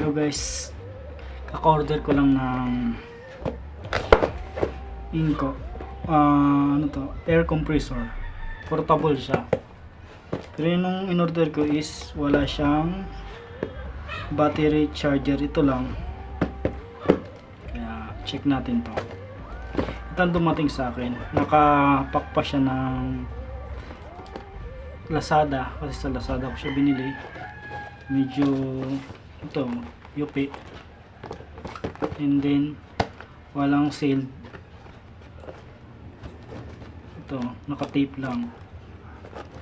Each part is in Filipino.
So guys, kaka-order ko lang ng INGCO. Ano to? Air Compressor. Portable siya. Pero yung in-order ko is wala siyang battery charger. Ito lang. Kaya check natin to. Ito ang dumating sa akin. Nakapack pa siya ng Lazada. Kasi sa Lazada ko siya binili. Medyo ito, yupi. And then walang sealed. Ito, naka-tape lang.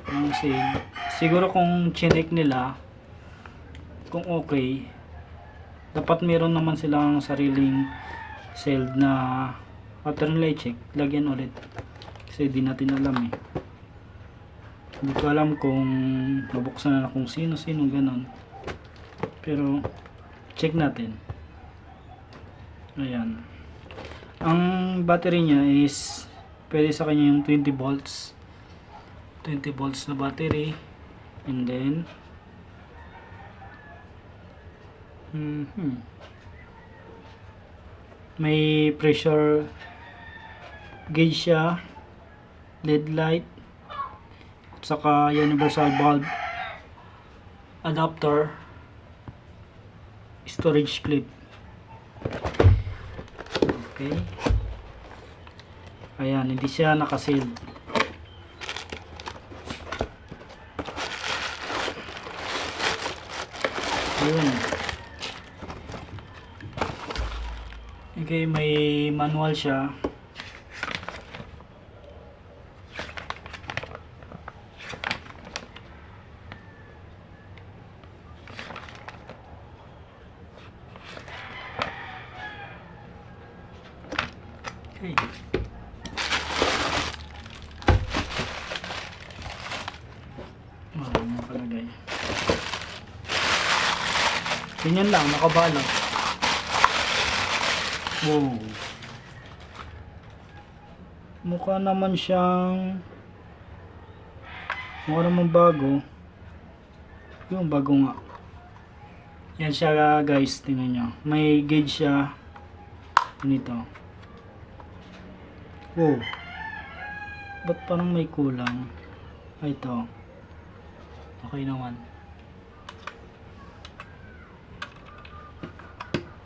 Walang sealed. Siguro kung chinek nila kung okay, dapat meron naman silang sariling sealed na after nila i-check, lagyan ulit. Kasi di natin alam eh. Hindi ko alam kung mabuksan na kung sino-sino ganon. Pero check natin. Ayan. Ang battery niya is pwede sa kanya yung 20 volts. 20 volts na battery. And then may pressure gauge siya, LED light, at saka universal bulb adapter, storage clip. Okay. Ayan, hindi siya nakaseal. Ayun. Okay, may manual siya. Okay. Marami nakalagay. Ganyan lang, nakabalot. Wow. Mukha naman bago. Yung bago nga. Yan siya guys, tingnan nyo. May gauge siya. Ganito. Wow. Ba't parang may kulang? Ay, ito. Okay naman.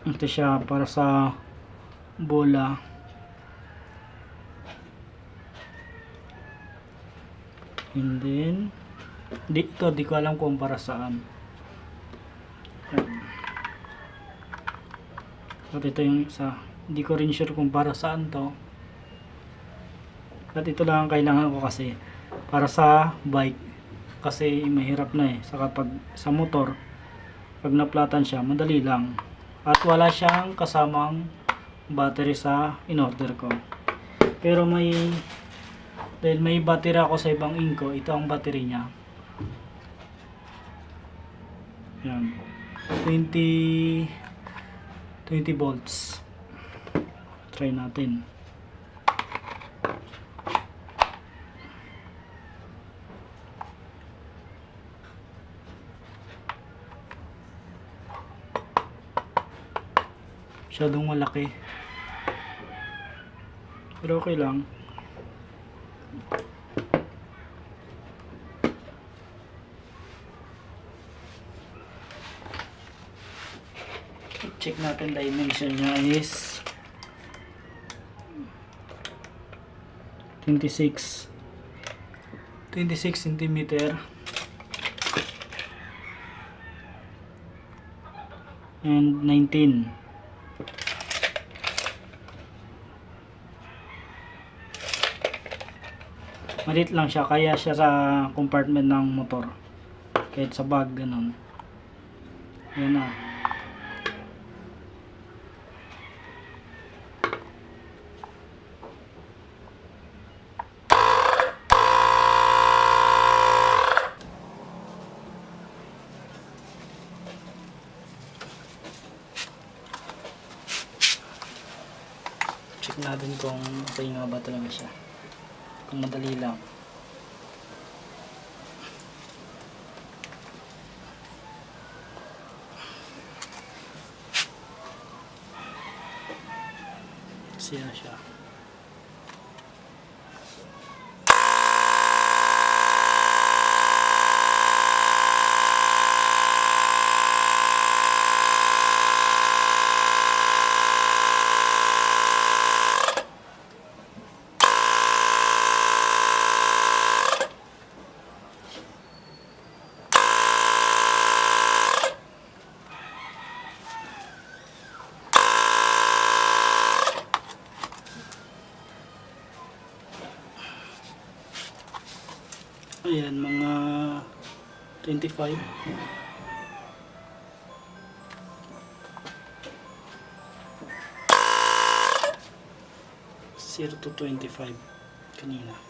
Ito siya para sa bola. And then di ko alam kung para saan. At ito yung isa. Hindi ko rin sure kung para saan to. At ito lang ang kailangan ko kasi para sa bike. Kasi mahirap na eh. Saka pag sa motor, pag naplatan siya, madali lang. At wala siyang kasamang battery sa in-order ko. Pero dahil may battery ako sa ibang INGCO, ito ang battery niya. Yan. 20 volts. Try natin. Masyadong malaki. Pero okay lang. Check natin dimension niya is 26 cm and 19. Malit lang siya, kaya siya sa compartment ng motor. Kahit sa bag, ganun. Yan na. Check natin kung okay nga ba talaga siya. Kung madali lang. Siya siya. Ayan, mga 25. 0 to 25 kanina.